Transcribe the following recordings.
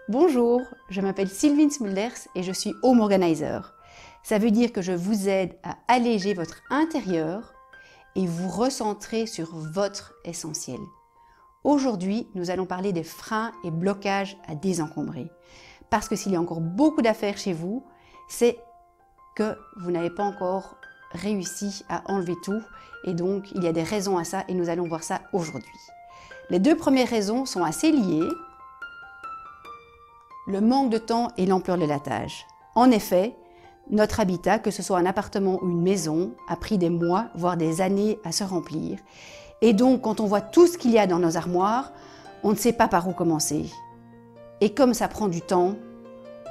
Bonjour, je m'appelle Sylvine Smulders et je suis Home Organizer. Ça veut dire que je vous aide à alléger votre intérieur et vous recentrer sur votre essentiel. Aujourd'hui, nous allons parler des freins et blocages à désencombrer. Parce que s'il y a encore beaucoup d'affaires chez vous, c'est que vous n'avez pas encore réussi à enlever tout et donc il y a des raisons à ça et nous allons voir ça aujourd'hui. Les deux premières raisons sont assez liées. Le manque de temps et l'ampleur de la tâche. En effet, notre habitat, que ce soit un appartement ou une maison, a pris des mois, voire des années à se remplir. Et donc, quand on voit tout ce qu'il y a dans nos armoires, on ne sait pas par où commencer. Et comme ça prend du temps,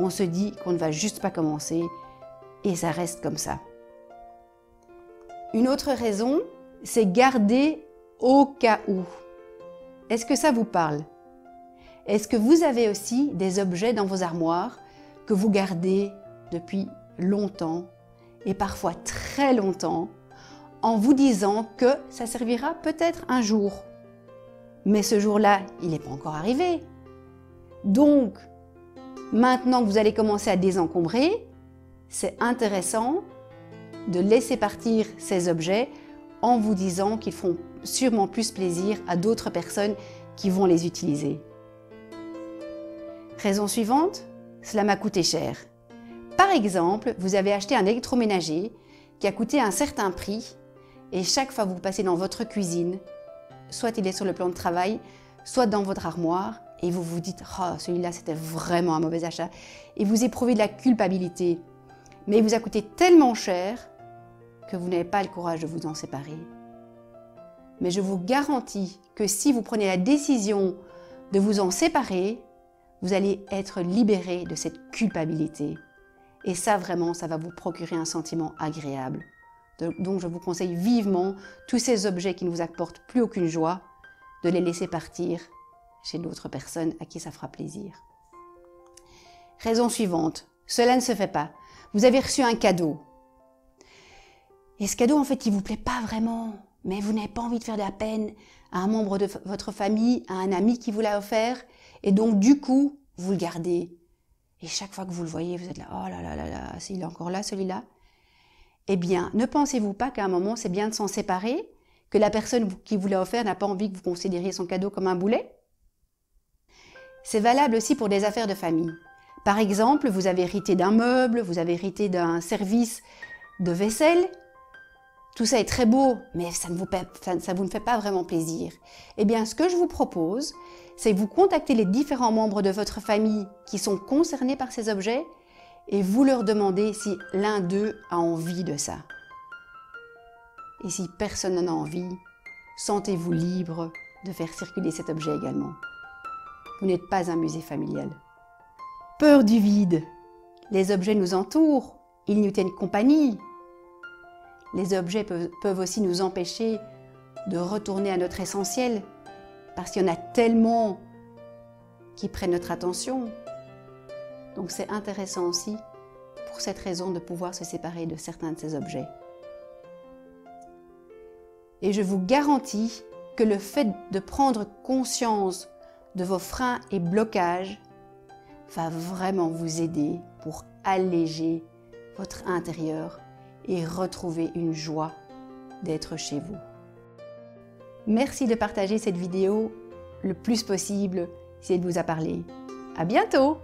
on se dit qu'on ne va juste pas commencer et ça reste comme ça. Une autre raison, c'est garder au cas où. Est-ce que ça vous parle ? Est-ce que vous avez aussi des objets dans vos armoires que vous gardez depuis longtemps et parfois très longtemps en vous disant que ça servira peut-être un jour. Mais ce jour-là, il n'est pas encore arrivé. Donc, maintenant que vous allez commencer à désencombrer, c'est intéressant de laisser partir ces objets en vous disant qu'ils font sûrement plus plaisir à d'autres personnes qui vont les utiliser. Raison suivante, cela m'a coûté cher. Par exemple, vous avez acheté un électroménager qui a coûté un certain prix et chaque fois que vous passez dans votre cuisine, soit il est sur le plan de travail, soit dans votre armoire et vous vous dites « Oh, celui-là c'était vraiment un mauvais achat » et vous éprouvez de la culpabilité. Mais il vous a coûté tellement cher que vous n'avez pas le courage de vous en séparer. Mais je vous garantis que si vous prenez la décision de vous en séparer, vous allez être libéré de cette culpabilité. Et ça, vraiment, ça va vous procurer un sentiment agréable. Donc, je vous conseille vivement, tous ces objets qui ne vous apportent plus aucune joie, de les laisser partir chez d'autres personnes à qui ça fera plaisir. Raison suivante, cela ne se fait pas. Vous avez reçu un cadeau. Et ce cadeau, en fait, il ne vous plaît pas vraiment. Mais vous n'avez pas envie de faire de la peine à un membre de votre famille, à un ami qui vous l'a offert. Et donc, du coup, vous le gardez. Et chaque fois que vous le voyez, vous êtes là, oh là là là là, il est encore là, celui-là. Eh bien, ne pensez-vous pas qu'à un moment, c'est bien de s'en séparer, que la personne qui vous l'a offert n'a pas envie que vous considériez son cadeau comme un boulet? C'est valable aussi pour des affaires de famille. Par exemple, vous avez hérité d'un meuble, vous avez hérité d'un service de vaisselle. Tout ça est très beau, mais ça vous ne fait pas vraiment plaisir. Eh bien, ce que je vous propose, c'est que vous contactez les différents membres de votre famille qui sont concernés par ces objets et vous leur demandez si l'un d'eux a envie de ça. Et si personne n'en a envie, sentez-vous libre de faire circuler cet objet également. Vous n'êtes pas un musée familial. Peur du vide. Les objets nous entourent, ils nous tiennent compagnie. Les objets peuvent aussi nous empêcher de retourner à notre essentiel, parce qu'il y en a tellement qui prennent notre attention. Donc c'est intéressant aussi, pour cette raison, de pouvoir se séparer de certains de ces objets. Et je vous garantis que le fait de prendre conscience de vos freins et blocages va vraiment vous aider pour alléger votre intérieur et retrouver une joie d'être chez vous. Merci de partager cette vidéo le plus possible si elle vous a parlé. À bientôt!